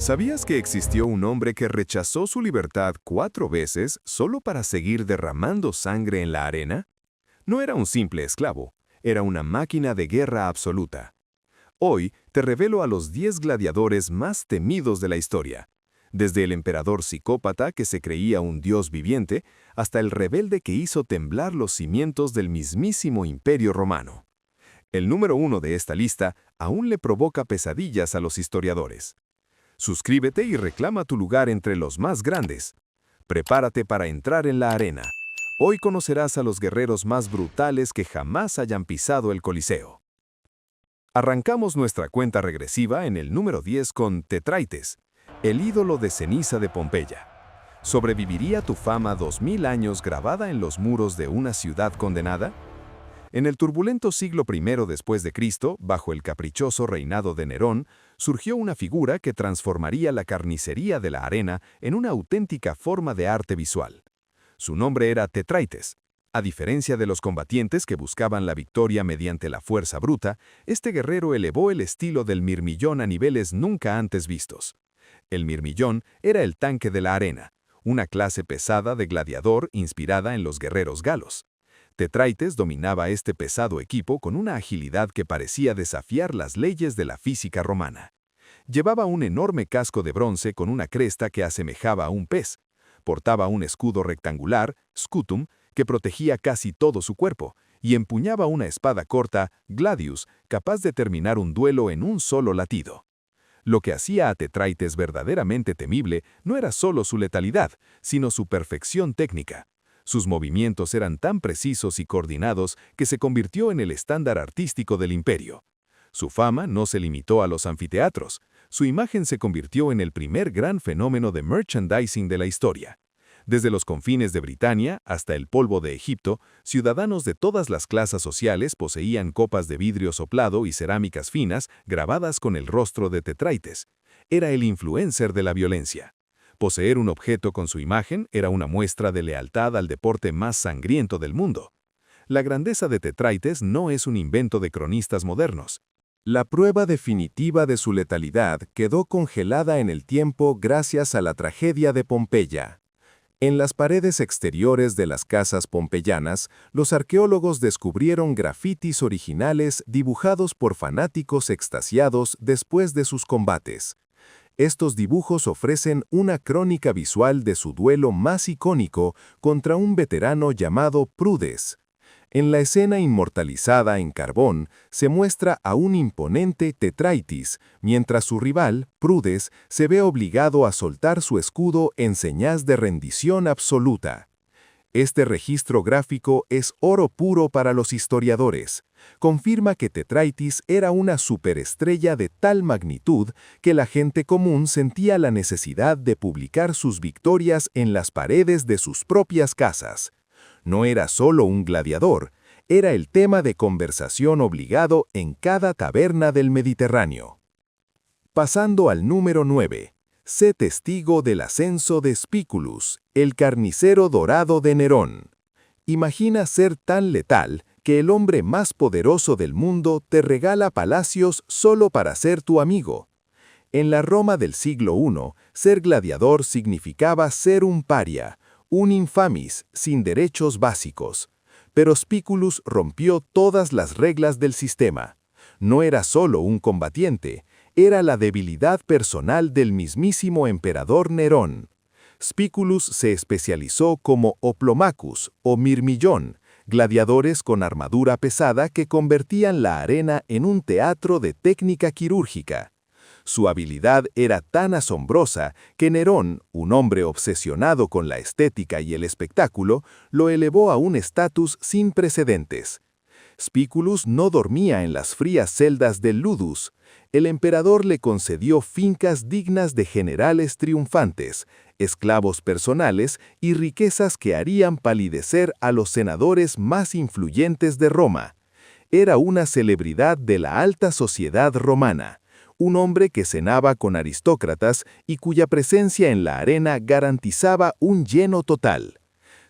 ¿Sabías que existió un hombre que rechazó su libertad 4 veces solo para seguir derramando sangre en la arena? No era un simple esclavo, era una máquina de guerra absoluta. Hoy te revelo a los 10 gladiadores más temidos de la historia, desde el emperador psicópata que se creía un dios viviente hasta el rebelde que hizo temblar los cimientos del mismísimo Imperio Romano. El número 1 de esta lista aún le provoca pesadillas a los historiadores. Suscríbete y reclama tu lugar entre los más grandes. Prepárate para entrar en la arena. Hoy conocerás a los guerreros más brutales que jamás hayan pisado el Coliseo. Arrancamos nuestra cuenta regresiva en el número 10 con Tetraites, el ídolo de ceniza de Pompeya. ¿Sobreviviría tu fama 2000 años grabada en los muros de una ciudad condenada? En el turbulento siglo I después de Cristo, bajo el caprichoso reinado de Nerón, surgió una figura que transformaría la carnicería de la arena en una auténtica forma de arte visual. Su nombre era Tetraites. A diferencia de los combatientes que buscaban la victoria mediante la fuerza bruta, este guerrero elevó el estilo del mirmillón a niveles nunca antes vistos. El mirmillón era el tanque de la arena, una clase pesada de gladiador inspirada en los guerreros galos. Tetraites dominaba este pesado equipo con una agilidad que parecía desafiar las leyes de la física romana. Llevaba un enorme casco de bronce con una cresta que asemejaba a un pez. Portaba un escudo rectangular, scutum, que protegía casi todo su cuerpo, y empuñaba una espada corta, gladius, capaz de terminar un duelo en un solo latido. Lo que hacía a Tetraites verdaderamente temible no era solo su letalidad, sino su perfección técnica. Sus movimientos eran tan precisos y coordinados que se convirtió en el estándar artístico del imperio. Su fama no se limitó a los anfiteatros. Su imagen se convirtió en el primer gran fenómeno de merchandising de la historia. Desde los confines de Britania hasta el polvo de Egipto, ciudadanos de todas las clases sociales poseían copas de vidrio soplado y cerámicas finas grabadas con el rostro de Tetraites. Era el influencer de la violencia. Poseer un objeto con su imagen era una muestra de lealtad al deporte más sangriento del mundo. La grandeza de Tetraites no es un invento de cronistas modernos. La prueba definitiva de su letalidad quedó congelada en el tiempo gracias a la tragedia de Pompeya. En las paredes exteriores de las casas pompeyanas, los arqueólogos descubrieron grafitis originales dibujados por fanáticos extasiados después de sus combates. Estos dibujos ofrecen una crónica visual de su duelo más icónico contra un veterano llamado Prudes. En la escena inmortalizada en carbón, se muestra a un imponente Tetraites, mientras su rival, Prudes, se ve obligado a soltar su escudo en señas de rendición absoluta. Este registro gráfico es oro puro para los historiadores. Confirma que Tetraites era una superestrella de tal magnitud que la gente común sentía la necesidad de publicar sus victorias en las paredes de sus propias casas. No era solo un gladiador, era el tema de conversación obligado en cada taberna del Mediterráneo. Pasando al número 9. Sé testigo del ascenso de Spiculus, el carnicero dorado de Nerón. Imagina ser tan letal que el hombre más poderoso del mundo te regala palacios solo para ser tu amigo. En la Roma del siglo I, ser gladiador significaba ser un paria, un infamis sin derechos básicos. Pero Spiculus rompió todas las reglas del sistema. No era solo un combatiente, era la debilidad personal del mismísimo emperador Nerón. Spiculus se especializó como oplomacus o mirmillón, gladiadores con armadura pesada que convertían la arena en un teatro de técnica quirúrgica. Su habilidad era tan asombrosa que Nerón, un hombre obsesionado con la estética y el espectáculo, lo elevó a un estatus sin precedentes. Spiculus no dormía en las frías celdas del Ludus. El emperador le concedió fincas dignas de generales triunfantes, esclavos personales y riquezas que harían palidecer a los senadores más influyentes de Roma. Era una celebridad de la alta sociedad romana, un hombre que cenaba con aristócratas y cuya presencia en la arena garantizaba un lleno total.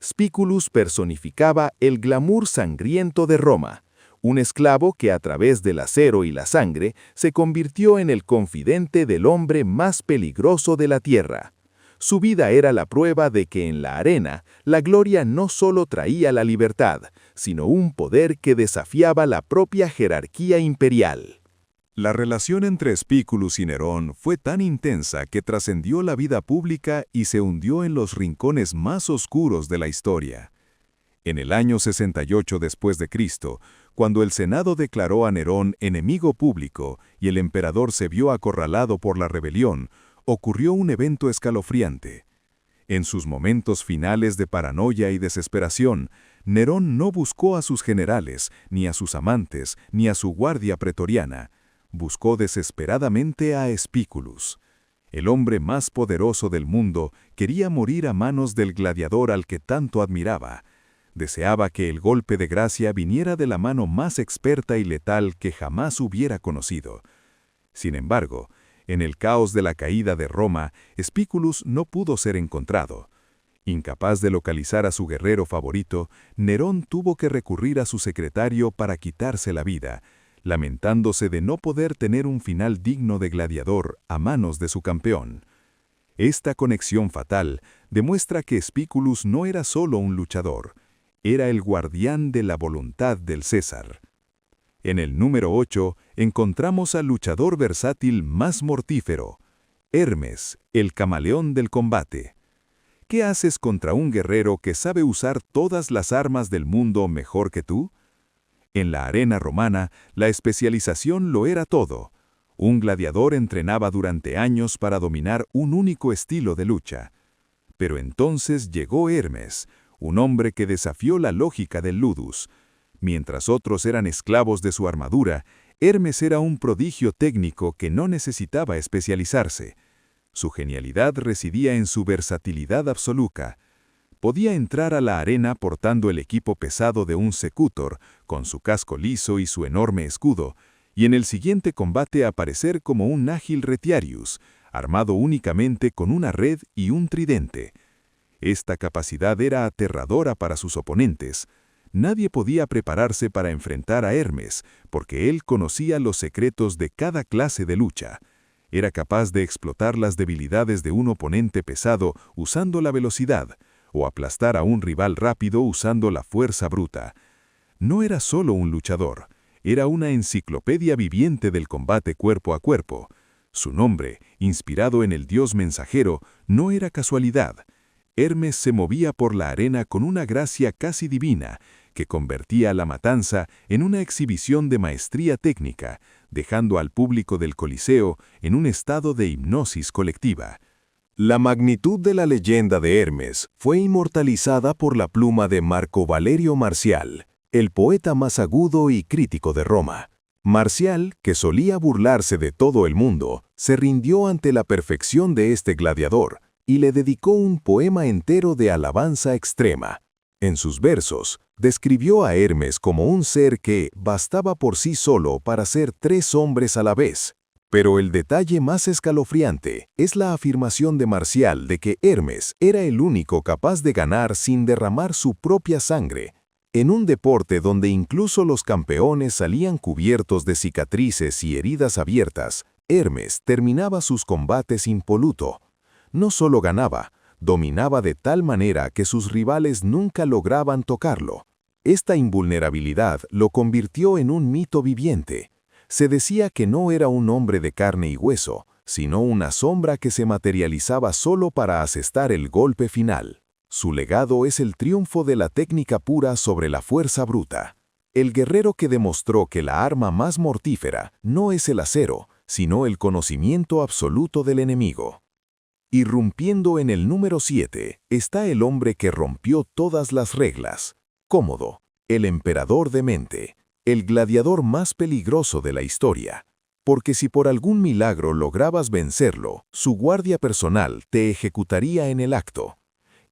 Spiculus personificaba el glamour sangriento de Roma, un esclavo que a través del acero y la sangre se convirtió en el confidente del hombre más peligroso de la tierra. Su vida era la prueba de que en la arena la gloria no solo traía la libertad, sino un poder que desafiaba la propia jerarquía imperial. La relación entre Spículus y Nerón fue tan intensa que trascendió la vida pública y se hundió en los rincones más oscuros de la historia. En el año 68 después de Cristo, cuando el Senado declaró a Nerón enemigo público y el emperador se vio acorralado por la rebelión, ocurrió un evento escalofriante. En sus momentos finales de paranoia y desesperación, Nerón no buscó a sus generales, ni a sus amantes, ni a su guardia pretoriana. Buscó desesperadamente a Spículus. El hombre más poderoso del mundo quería morir a manos del gladiador al que tanto admiraba. Deseaba que el golpe de gracia viniera de la mano más experta y letal que jamás hubiera conocido. Sin embargo, en el caos de la caída de Roma, Spículus no pudo ser encontrado. Incapaz de localizar a su guerrero favorito, Nerón tuvo que recurrir a su secretario para quitarse la vida, lamentándose de no poder tener un final digno de gladiador a manos de su campeón. Esta conexión fatal demuestra que Spículus no era solo un luchador, era el guardián de la voluntad del César. En el número 8 encontramos al luchador versátil más mortífero, Hermes, el camaleón del combate. ¿Qué haces contra un guerrero que sabe usar todas las armas del mundo mejor que tú? En la arena romana, la especialización lo era todo. Un gladiador entrenaba durante años para dominar un único estilo de lucha. Pero entonces llegó Hermes, un hombre que desafió la lógica del ludus. Mientras otros eran esclavos de su armadura, Hermes era un prodigio técnico que no necesitaba especializarse. Su genialidad residía en su versatilidad absoluta. Podía entrar a la arena portando el equipo pesado de un secutor, con su casco liso y su enorme escudo, y en el siguiente combate aparecer como un ágil retiarius, armado únicamente con una red y un tridente. Esta capacidad era aterradora para sus oponentes. Nadie podía prepararse para enfrentar a Hermes, porque él conocía los secretos de cada clase de lucha. Era capaz de explotar las debilidades de un oponente pesado usando la velocidad, o aplastar a un rival rápido usando la fuerza bruta. No era solo un luchador, era una enciclopedia viviente del combate cuerpo a cuerpo. Su nombre, inspirado en el dios mensajero, no era casualidad. Hermes se movía por la arena con una gracia casi divina, que convertía la matanza en una exhibición de maestría técnica, dejando al público del Coliseo en un estado de hipnosis colectiva. La magnitud de la leyenda de Hermes fue inmortalizada por la pluma de Marco Valerio Marcial, el poeta más agudo y crítico de Roma. Marcial, que solía burlarse de todo el mundo, se rindió ante la perfección de este gladiador y le dedicó un poema entero de alabanza extrema. En sus versos, describió a Hermes como un ser que bastaba por sí solo para ser 3 hombres a la vez. Pero el detalle más escalofriante es la afirmación de Marcial de que Hermes era el único capaz de ganar sin derramar su propia sangre. En un deporte donde incluso los campeones salían cubiertos de cicatrices y heridas abiertas, Hermes terminaba sus combates impoluto. No solo ganaba, dominaba de tal manera que sus rivales nunca lograban tocarlo. Esta invulnerabilidad lo convirtió en un mito viviente. Se decía que no era un hombre de carne y hueso, sino una sombra que se materializaba solo para asestar el golpe final. Su legado es el triunfo de la técnica pura sobre la fuerza bruta. El guerrero que demostró que la arma más mortífera no es el acero, sino el conocimiento absoluto del enemigo. Irrumpiendo en el número 7 está el hombre que rompió todas las reglas, Cómodo, el emperador de mente, el gladiador más peligroso de la historia. Porque si por algún milagro lograbas vencerlo, su guardia personal te ejecutaría en el acto.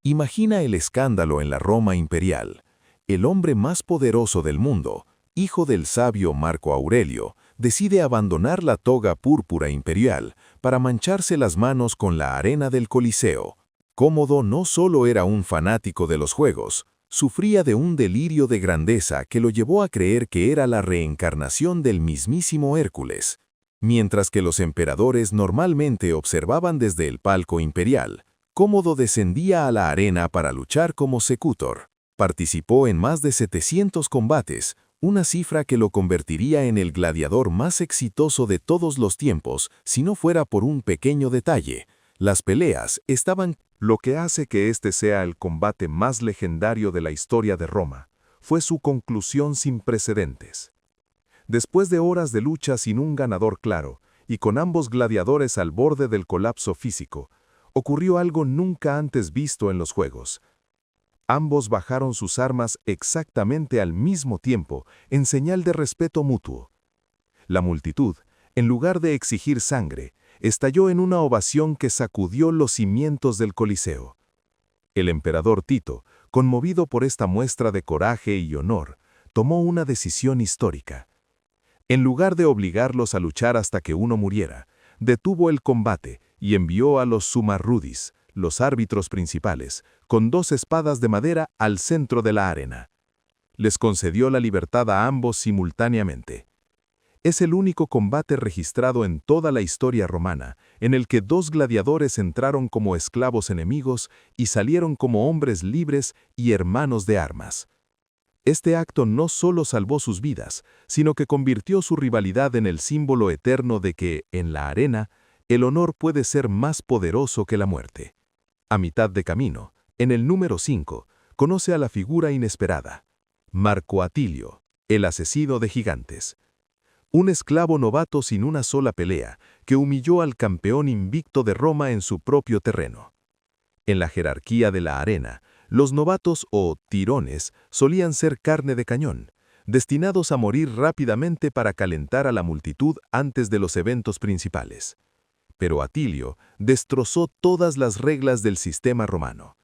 Imagina el escándalo en la Roma imperial. El hombre más poderoso del mundo, hijo del sabio Marco Aurelio, decide abandonar la toga púrpura imperial para mancharse las manos con la arena del Coliseo. Cómodo no solo era un fanático de los juegos, Sufría de un delirio de grandeza que lo llevó a creer que era la reencarnación del mismísimo Hércules. Mientras que los emperadores normalmente observaban desde el palco imperial, Cómodo descendía a la arena para luchar como secutor. Participó en más de 700 combates, una cifra que lo convertiría en el gladiador más exitoso de todos los tiempos, si no fuera por un pequeño detalle. Las peleas estaban... Lo que hace que este sea el combate más legendario de la historia de Roma fue su conclusión sin precedentes. Después de horas de lucha sin un ganador claro, y con ambos gladiadores al borde del colapso físico, ocurrió algo nunca antes visto en los juegos. Ambos bajaron sus armas exactamente al mismo tiempo, en señal de respeto mutuo. La multitud, en lugar de exigir sangre, estalló en una ovación que sacudió los cimientos del Coliseo. El emperador Tito, conmovido por esta muestra de coraje y honor, tomó una decisión histórica. En lugar de obligarlos a luchar hasta que uno muriera, detuvo el combate y envió a los Sumarrudis, los árbitros principales, con 2 espadas de madera al centro de la arena. Les concedió la libertad a ambos simultáneamente. Es el único combate registrado en toda la historia romana en el que 2 gladiadores entraron como esclavos enemigos y salieron como hombres libres y hermanos de armas. Este acto no solo salvó sus vidas, sino que convirtió su rivalidad en el símbolo eterno de que, en la arena, el honor puede ser más poderoso que la muerte. A mitad de camino, en el número 5, conoce a la figura inesperada, Marco Atilio, el asesino de gigantes. Un esclavo novato sin una sola pelea, que humilló al campeón invicto de Roma en su propio terreno. En la jerarquía de la arena, los novatos o tirones solían ser carne de cañón, destinados a morir rápidamente para calentar a la multitud antes de los eventos principales. Pero Atilio destrozó todas las reglas del sistema romano.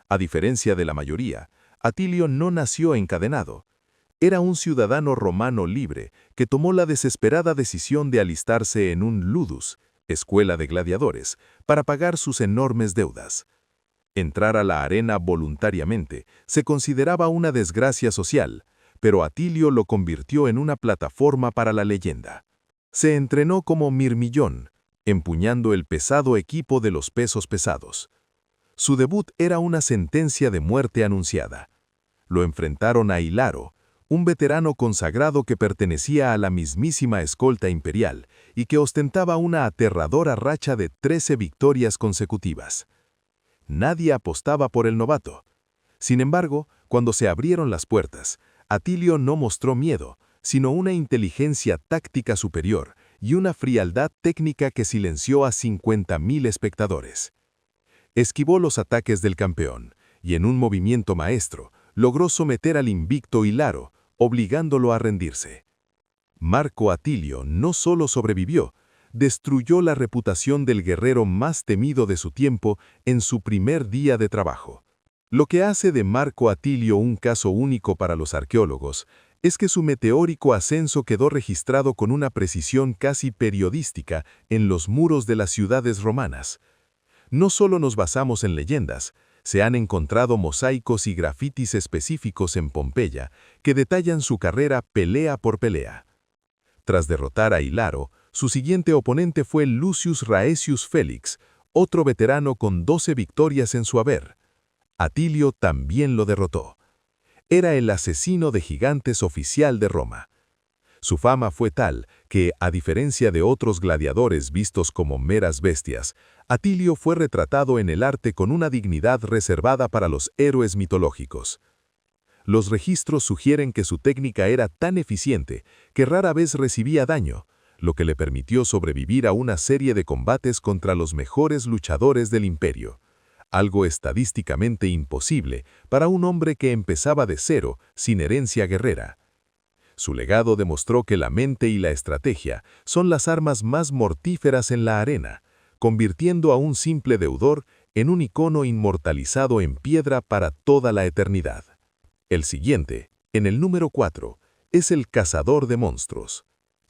A diferencia de la mayoría, Atilio no nació encadenado. Era un ciudadano romano libre que tomó la desesperada decisión de alistarse en un ludus, escuela de gladiadores, para pagar sus enormes deudas. Entrar a la arena voluntariamente se consideraba una desgracia social, pero Atilio lo convirtió en una plataforma para la leyenda. Se entrenó como mirmillón, empuñando el pesado equipo de los pesos pesados. Su debut era una sentencia de muerte anunciada. Lo enfrentaron a Hilaro, un veterano consagrado que pertenecía a la mismísima escolta imperial y que ostentaba una aterradora racha de 13 victorias consecutivas. Nadie apostaba por el novato. Sin embargo, cuando se abrieron las puertas, Atilio no mostró miedo, sino una inteligencia táctica superior y una frialdad técnica que silenció a 50.000 espectadores. Esquivó los ataques del campeón y en un movimiento maestro logró someter al invicto Hilaro, obligándolo a rendirse. Marco Atilio no solo sobrevivió, destruyó la reputación del guerrero más temido de su tiempo en su primer día de trabajo. Lo que hace de Marco Atilio un caso único para los arqueólogos es que su meteórico ascenso quedó registrado con una precisión casi periodística en los muros de las ciudades romanas. No solo nos basamos en leyendas, se han encontrado mosaicos y grafitis específicos en Pompeya que detallan su carrera pelea por pelea. Tras derrotar a Hilaro, su siguiente oponente fue Lucius Raesius Félix, otro veterano con 12 victorias en su haber. Atilio también lo derrotó. Era el asesino de gigantes oficial de Roma. Su fama fue tal que, a diferencia de otros gladiadores vistos como meras bestias, Atilio fue retratado en el arte con una dignidad reservada para los héroes mitológicos. Los registros sugieren que su técnica era tan eficiente que rara vez recibía daño, lo que le permitió sobrevivir a una serie de combates contra los mejores luchadores del imperio, algo estadísticamente imposible para un hombre que empezaba de cero, sin herencia guerrera. Su legado demostró que la mente y la estrategia son las armas más mortíferas en la arena, convirtiendo a un simple deudor en un icono inmortalizado en piedra para toda la eternidad. El siguiente, en el número 4, es el cazador de monstruos,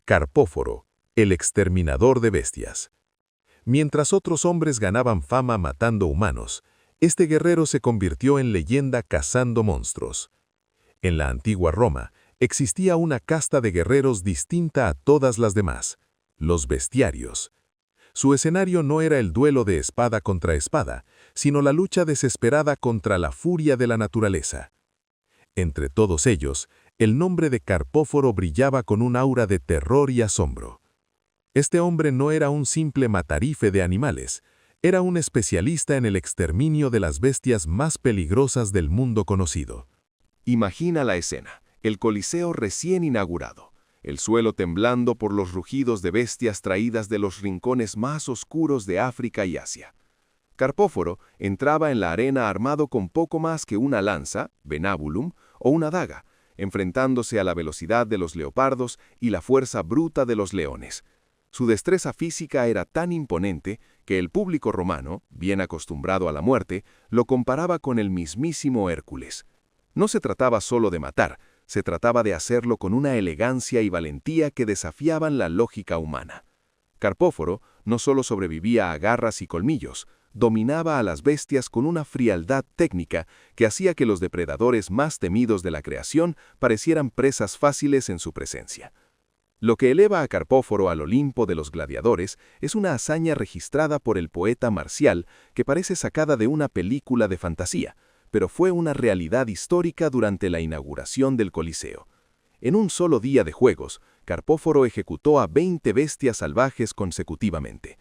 Carpóforo, el exterminador de bestias. Mientras otros hombres ganaban fama matando humanos, Este guerrero se convirtió en leyenda cazando monstruos. En la antigua Roma, existía una casta de guerreros distinta a todas las demás, los bestiarios. Su escenario no era el duelo de espada contra espada, sino la lucha desesperada contra la furia de la naturaleza. Entre todos ellos, el nombre de Carpóforo brillaba con un aura de terror y asombro. Este hombre no era un simple matarife de animales, era un especialista en el exterminio de las bestias más peligrosas del mundo conocido. Imagina la escena, el Coliseo recién inaugurado, el suelo temblando por los rugidos de bestias traídas de los rincones más oscuros de África y Asia. Carpóforo entraba en la arena armado con poco más que una lanza, venabulum, o una daga, enfrentándose a la velocidad de los leopardos y la fuerza bruta de los leones. Su destreza física era tan imponente que el público romano, bien acostumbrado a la muerte, lo comparaba con el mismísimo Hércules. No se trataba solo de matar, se trataba de hacerlo con una elegancia y valentía que desafiaban la lógica humana. Carpóforo no solo sobrevivía a garras y colmillos, dominaba a las bestias con una frialdad técnica que hacía que los depredadores más temidos de la creación parecieran presas fáciles en su presencia. Lo que eleva a Carpóforo al Olimpo de los gladiadores es una hazaña registrada por el poeta marcial que parece sacada de una película de fantasía, pero fue una realidad histórica durante la inauguración del Coliseo. En un solo día de juegos, Carpóforo ejecutó a 20 bestias salvajes consecutivamente.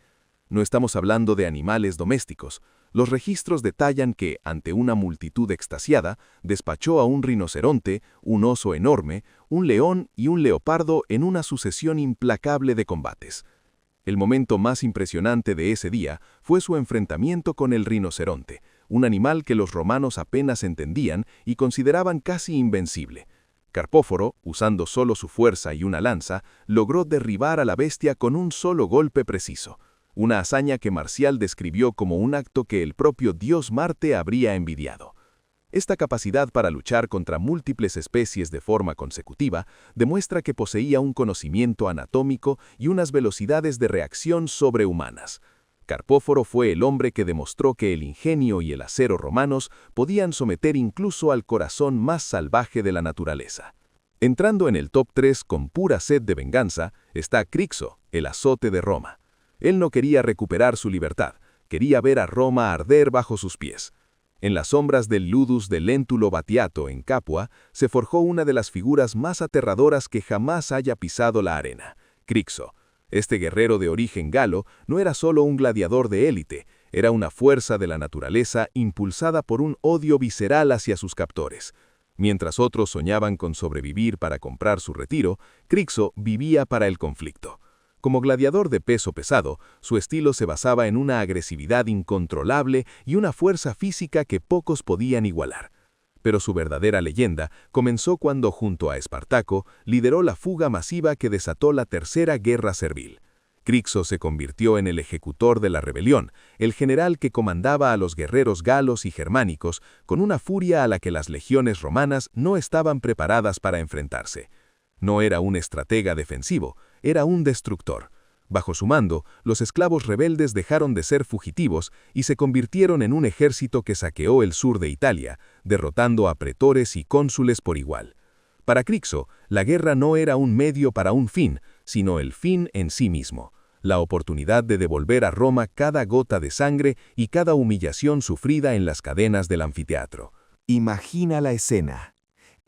No estamos hablando de animales domésticos. Los registros detallan que, ante una multitud extasiada, despachó a un rinoceronte, un oso enorme, un león y un leopardo en una sucesión implacable de combates. El momento más impresionante de ese día fue su enfrentamiento con el rinoceronte, un animal que los romanos apenas entendían y consideraban casi invencible. Carpóforo, usando solo su fuerza y una lanza, logró derribar a la bestia con un solo golpe preciso. Una hazaña que Marcial describió como un acto que el propio dios Marte habría envidiado. Esta capacidad para luchar contra múltiples especies de forma consecutiva demuestra que poseía un conocimiento anatómico y unas velocidades de reacción sobrehumanas. Carpóforo fue el hombre que demostró que el ingenio y el acero romanos podían someter incluso al corazón más salvaje de la naturaleza. Entrando en el top 3 con pura sed de venganza, está Crixo, el azote de Roma. Él no quería recuperar su libertad, quería ver a Roma arder bajo sus pies. En las sombras del Ludus de Lentulus Batiato en Capua se forjó una de las figuras más aterradoras que jamás haya pisado la arena, Crixo. Este guerrero de origen galo no era solo un gladiador de élite, era una fuerza de la naturaleza impulsada por un odio visceral hacia sus captores. Mientras otros soñaban con sobrevivir para comprar su retiro, Crixo vivía para el conflicto. Como gladiador de peso pesado, su estilo se basaba en una agresividad incontrolable y una fuerza física que pocos podían igualar. Pero su verdadera leyenda comenzó cuando, junto a Espartaco, lideró la fuga masiva que desató la Tercera Guerra Servil. Crixo se convirtió en el ejecutor de la rebelión, el general que comandaba a los guerreros galos y germánicos con una furia a la que las legiones romanas no estaban preparadas para enfrentarse. No era un estratega defensivo, era un destructor. Bajo su mando, los esclavos rebeldes dejaron de ser fugitivos y se convirtieron en un ejército que saqueó el sur de Italia, derrotando a pretores y cónsules por igual. Para Crixo, la guerra no era un medio para un fin, sino el fin en sí mismo, la oportunidad de devolver a Roma cada gota de sangre y cada humillación sufrida en las cadenas del anfiteatro. Imagina la escena.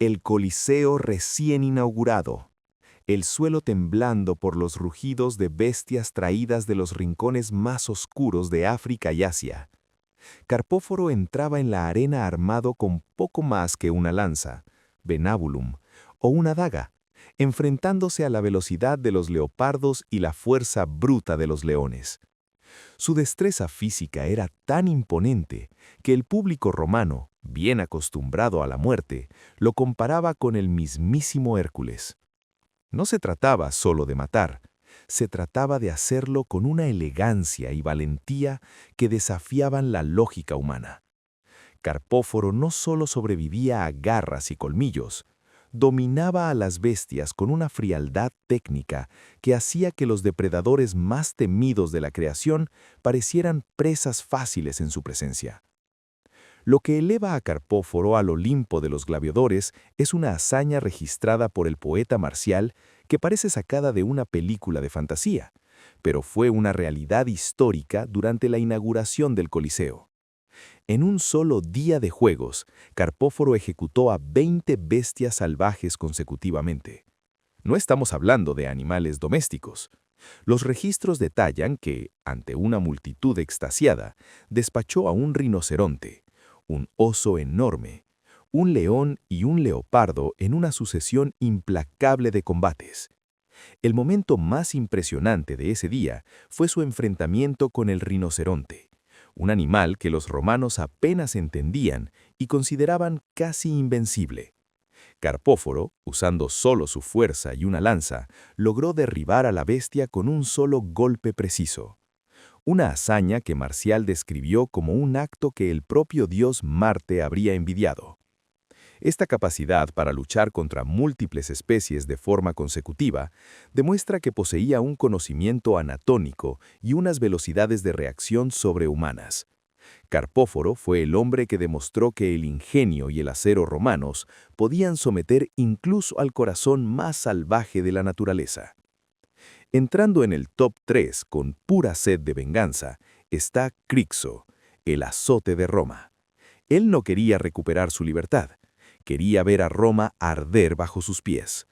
El Coliseo recién inaugurado. El suelo temblando por los rugidos de bestias traídas de los rincones más oscuros de África y Asia. Carpóforo entraba en la arena armado con poco más que una lanza, venabulum, o una daga, enfrentándose a la velocidad de los leopardos y la fuerza bruta de los leones. Su destreza física era tan imponente que el público romano, bien acostumbrado a la muerte, lo comparaba con el mismísimo Hércules. No se trataba solo de matar, se trataba de hacerlo con una elegancia y valentía que desafiaban la lógica humana. Carpóforo no solo sobrevivía a garras y colmillos, dominaba a las bestias con una frialdad técnica que hacía que los depredadores más temidos de la creación parecieran presas fáciles en su presencia. Lo que eleva a Carpóforo al Olimpo de los gladiadores es una hazaña registrada por el poeta Marcial que parece sacada de una película de fantasía, pero fue una realidad histórica durante la inauguración del Coliseo. En un solo día de juegos, Carpóforo ejecutó a 20 bestias salvajes consecutivamente. No estamos hablando de animales domésticos. Los registros detallan que, ante una multitud extasiada, despachó a un rinoceronte, un oso enorme, un león y un leopardo en una sucesión implacable de combates. El momento más impresionante de ese día fue su enfrentamiento con el rinoceronte, un animal que los romanos apenas entendían y consideraban casi invencible. Carpóforo, usando solo su fuerza y una lanza, logró derribar a la bestia con un solo golpe preciso. Una hazaña que Marcial describió como un acto que el propio dios Marte habría envidiado. Esta capacidad para luchar contra múltiples especies de forma consecutiva demuestra que poseía un conocimiento anatómico y unas velocidades de reacción sobrehumanas. Carpóforo fue el hombre que demostró que el ingenio y el acero romanos podían someter incluso al corazón más salvaje de la naturaleza. Entrando en el top 3 con pura sed de venganza, está Crixo, el azote de Roma. Él no quería recuperar su libertad. Quería ver a Roma arder bajo sus pies.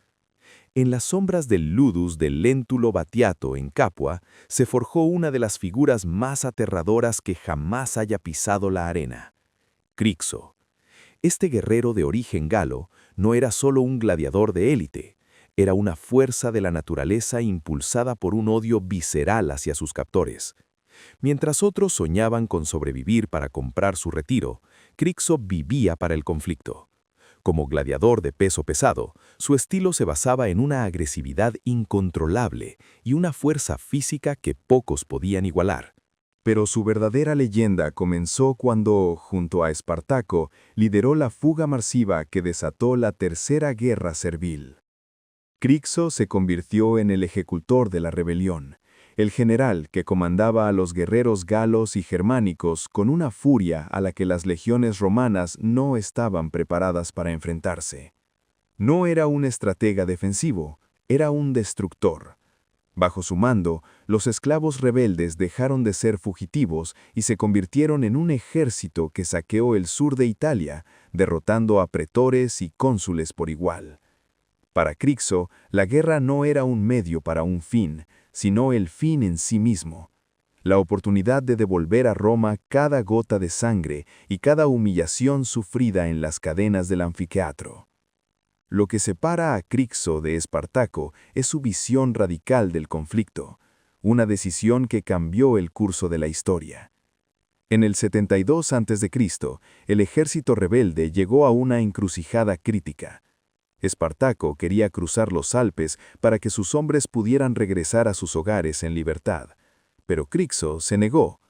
En las sombras del ludus del Léntulo Batiato en Capua se forjó una de las figuras más aterradoras que jamás haya pisado la arena: Crixo. Este guerrero de origen galo no era solo un gladiador de élite, era una fuerza de la naturaleza impulsada por un odio visceral hacia sus captores. Mientras otros soñaban con sobrevivir para comprar su retiro, Crixo vivía para el conflicto. Como gladiador de peso pesado, su estilo se basaba en una agresividad incontrolable y una fuerza física que pocos podían igualar. Pero su verdadera leyenda comenzó cuando, junto a Espartaco, lideró la fuga masiva que desató la Tercera Guerra Servil. Crixo se convirtió en el ejecutor de la rebelión, el general que comandaba a los guerreros galos y germánicos con una furia a la que las legiones romanas no estaban preparadas para enfrentarse. No era un estratega defensivo, era un destructor. Bajo su mando, los esclavos rebeldes dejaron de ser fugitivos y se convirtieron en un ejército que saqueó el sur de Italia, derrotando a pretores y cónsules por igual. Para Crixo, la guerra no era un medio para un fin, sino el fin en sí mismo. La oportunidad de devolver a Roma cada gota de sangre y cada humillación sufrida en las cadenas del anfiteatro. Lo que separa a Crixo de Espartaco es su visión radical del conflicto, una decisión que cambió el curso de la historia. En el 72 a.C., el ejército rebelde llegó a una encrucijada crítica. Espartaco quería cruzar los Alpes para que sus hombres pudieran regresar a sus hogares en libertad, pero Crixo se negó.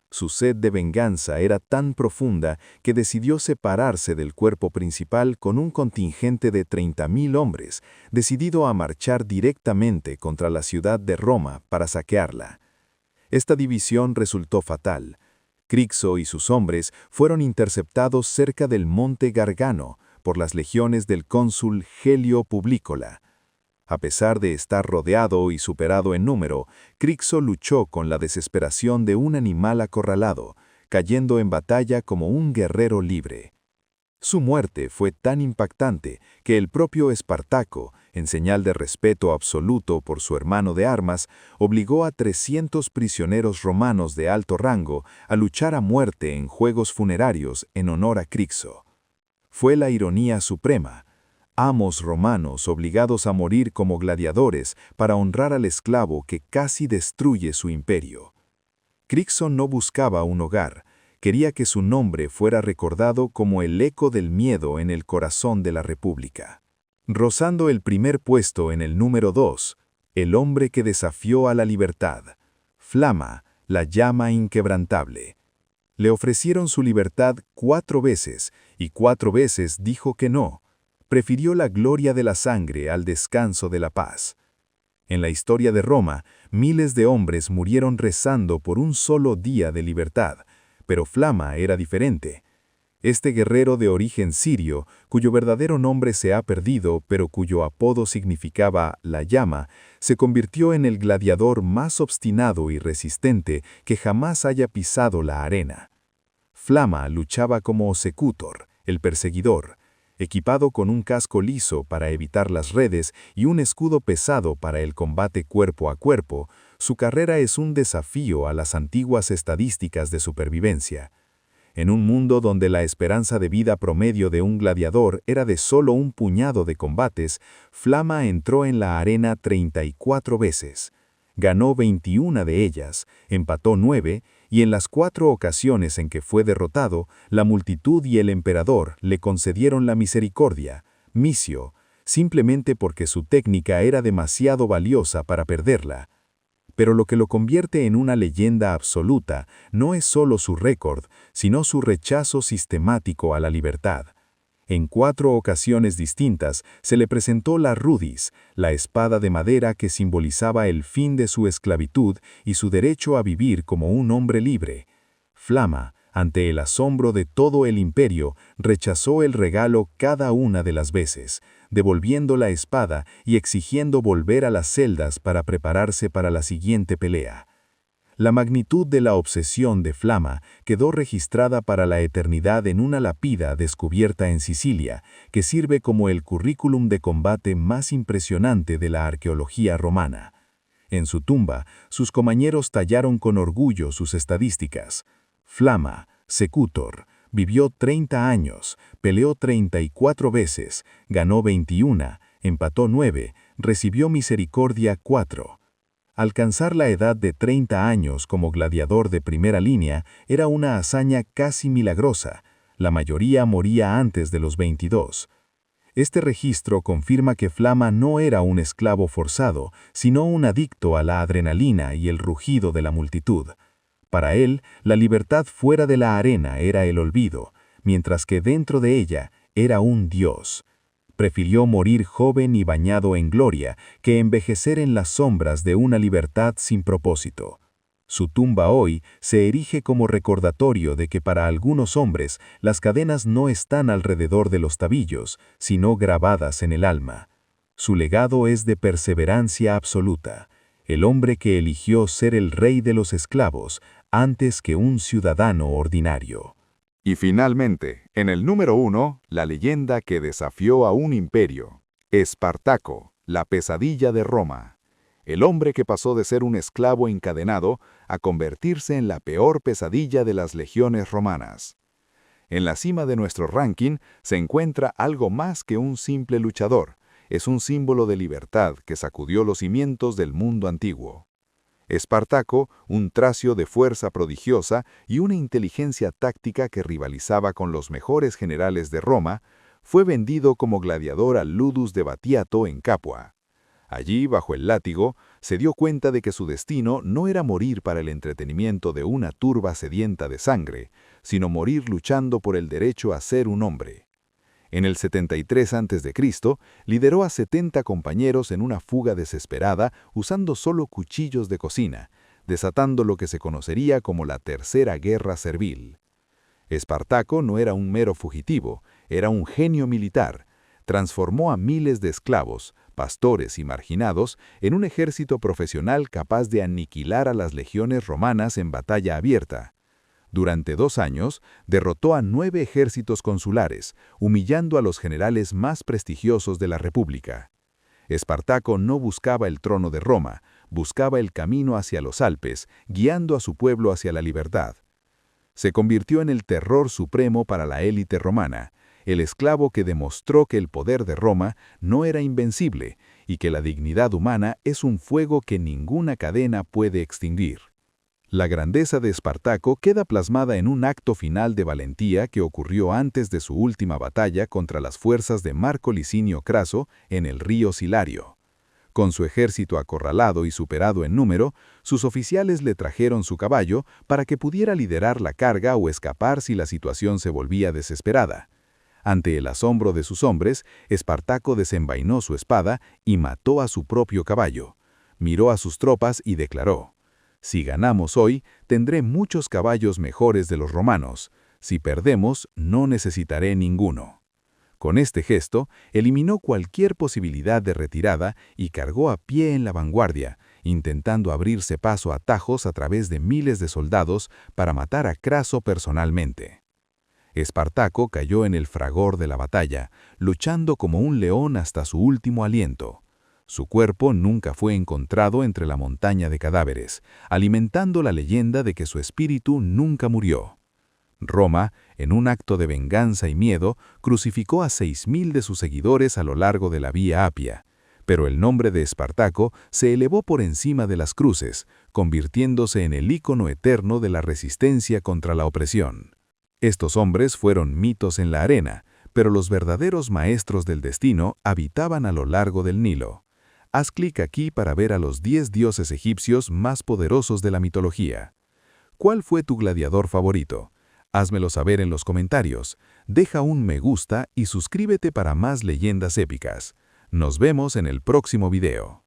Su sed de venganza era tan profunda que decidió separarse del cuerpo principal con un contingente de 30.000 hombres, decidido a marchar directamente contra la ciudad de Roma para saquearla. Esta división resultó fatal. Crixo y sus hombres fueron interceptados cerca del monte Gargano por las legiones del cónsul Gelio Publícola. A pesar de estar rodeado y superado en número, Crixo luchó con la desesperación de un animal acorralado, cayendo en batalla como un guerrero libre. Su muerte fue tan impactante que el propio Espartaco, en señal de respeto absoluto por su hermano de armas, obligó a 300 prisioneros romanos de alto rango a luchar a muerte en juegos funerarios en honor a Crixo. Fue la ironía suprema. Amos romanos obligados a morir como gladiadores para honrar al esclavo que casi destruye su imperio. Crixo no buscaba un hogar, quería que su nombre fuera recordado como el eco del miedo en el corazón de la República. Rozando el primer puesto en el número 2, el hombre que desafió a la libertad, Flama, la llama inquebrantable. Le ofrecieron su libertad 4 veces y 4 veces dijo que no. Prefirió la gloria de la sangre al descanso de la paz. En la historia de Roma, miles de hombres murieron rezando por un solo día de libertad, pero Flama era diferente. Este guerrero de origen sirio, cuyo verdadero nombre se ha perdido, pero cuyo apodo significaba la llama, se convirtió en el gladiador más obstinado y resistente que jamás haya pisado la arena. Flama luchaba como Secutor, el perseguidor, equipado con un casco liso para evitar las redes y un escudo pesado para el combate cuerpo a cuerpo. Su carrera es un desafío a las antiguas estadísticas de supervivencia. En un mundo donde la esperanza de vida promedio de un gladiador era de solo un puñado de combates, Flama entró en la arena 34 veces. Ganó 21 de ellas, empató 9, y en las 4 ocasiones en que fue derrotado, la multitud y el emperador le concedieron la misericordia, misio, simplemente porque su técnica era demasiado valiosa para perderla. Pero lo que lo convierte en una leyenda absoluta no es solo su récord, sino su rechazo sistemático a la libertad. En 4 ocasiones distintas se le presentó la rudis, la espada de madera que simbolizaba el fin de su esclavitud y su derecho a vivir como un hombre libre. Flama, ante el asombro de todo el imperio, rechazó el regalo cada una de las veces, devolviendo la espada y exigiendo volver a las celdas para prepararse para la siguiente pelea. La magnitud de la obsesión de Flama quedó registrada para la eternidad en una lápida descubierta en Sicilia, que sirve como el currículum de combate más impresionante de la arqueología romana. En su tumba, sus compañeros tallaron con orgullo sus estadísticas. Flama, Secutor, vivió 30 años, peleó 34 veces, ganó 21, empató 9, recibió misericordia 4. Alcanzar la edad de 30 años como gladiador de primera línea era una hazaña casi milagrosa. La mayoría moría antes de los 22. Este registro confirma que Flama no era un esclavo forzado, sino un adicto a la adrenalina y el rugido de la multitud. Para él, la libertad fuera de la arena era el olvido, mientras que dentro de ella era un dios. Prefirió morir joven y bañado en gloria que envejecer en las sombras de una libertad sin propósito. Su tumba hoy se erige como recordatorio de que para algunos hombres las cadenas no están alrededor de los tabillos, sino grabadas en el alma. Su legado es de perseverancia absoluta, el hombre que eligió ser el rey de los esclavos antes que un ciudadano ordinario. Y finalmente, en el número 1, la leyenda que desafió a un imperio. Espartaco, la pesadilla de Roma. El hombre que pasó de ser un esclavo encadenado a convertirse en la peor pesadilla de las legiones romanas. En la cima de nuestro ranking se encuentra algo más que un simple luchador. Es un símbolo de libertad que sacudió los cimientos del mundo antiguo. Espartaco, un tracio de fuerza prodigiosa y una inteligencia táctica que rivalizaba con los mejores generales de Roma, fue vendido como gladiador al Ludus de Batiato en Capua. Allí, bajo el látigo, se dio cuenta de que su destino no era morir para el entretenimiento de una turba sedienta de sangre, sino morir luchando por el derecho a ser un hombre. En el 73 a.C., lideró a 70 compañeros en una fuga desesperada usando solo cuchillos de cocina, desatando lo que se conocería como la Tercera Guerra Servil. Espartaco no era un mero fugitivo, era un genio militar. Transformó a miles de esclavos, pastores y marginados en un ejército profesional capaz de aniquilar a las legiones romanas en batalla abierta. Durante 2 años, derrotó a 9 ejércitos consulares, humillando a los generales más prestigiosos de la República. Espartaco no buscaba el trono de Roma, buscaba el camino hacia los Alpes, guiando a su pueblo hacia la libertad. Se convirtió en el terror supremo para la élite romana, el esclavo que demostró que el poder de Roma no era invencible y que la dignidad humana es un fuego que ninguna cadena puede extinguir. La grandeza de Espartaco queda plasmada en un acto final de valentía que ocurrió antes de su última batalla contra las fuerzas de Marco Licinio Craso en el río Silario. Con su ejército acorralado y superado en número, sus oficiales le trajeron su caballo para que pudiera liderar la carga o escapar si la situación se volvía desesperada. Ante el asombro de sus hombres, Espartaco desenvainó su espada y mató a su propio caballo. Miró a sus tropas y declaró: «Si ganamos hoy, tendré muchos caballos mejores de los romanos. Si perdemos, no necesitaré ninguno. Con este gesto, eliminó cualquier posibilidad de retirada y cargó a pie en la vanguardia, intentando abrirse paso a tajos a través de miles de soldados para matar a Craso personalmente. Espartaco cayó en el fragor de la batalla, luchando como un león hasta su último aliento. Su cuerpo nunca fue encontrado entre la montaña de cadáveres, alimentando la leyenda de que su espíritu nunca murió. Roma, en un acto de venganza y miedo, crucificó a 6.000 de sus seguidores a lo largo de la Vía Apia, pero el nombre de Espartaco se elevó por encima de las cruces, convirtiéndose en el ícono eterno de la resistencia contra la opresión. Estos hombres fueron mitos en la arena, pero los verdaderos maestros del destino habitaban a lo largo del Nilo. Haz clic aquí para ver a los 10 dioses egipcios más poderosos de la mitología. ¿Cuál fue tu gladiador favorito? Házmelo saber en los comentarios, deja un me gusta y suscríbete para más leyendas épicas. Nos vemos en el próximo video.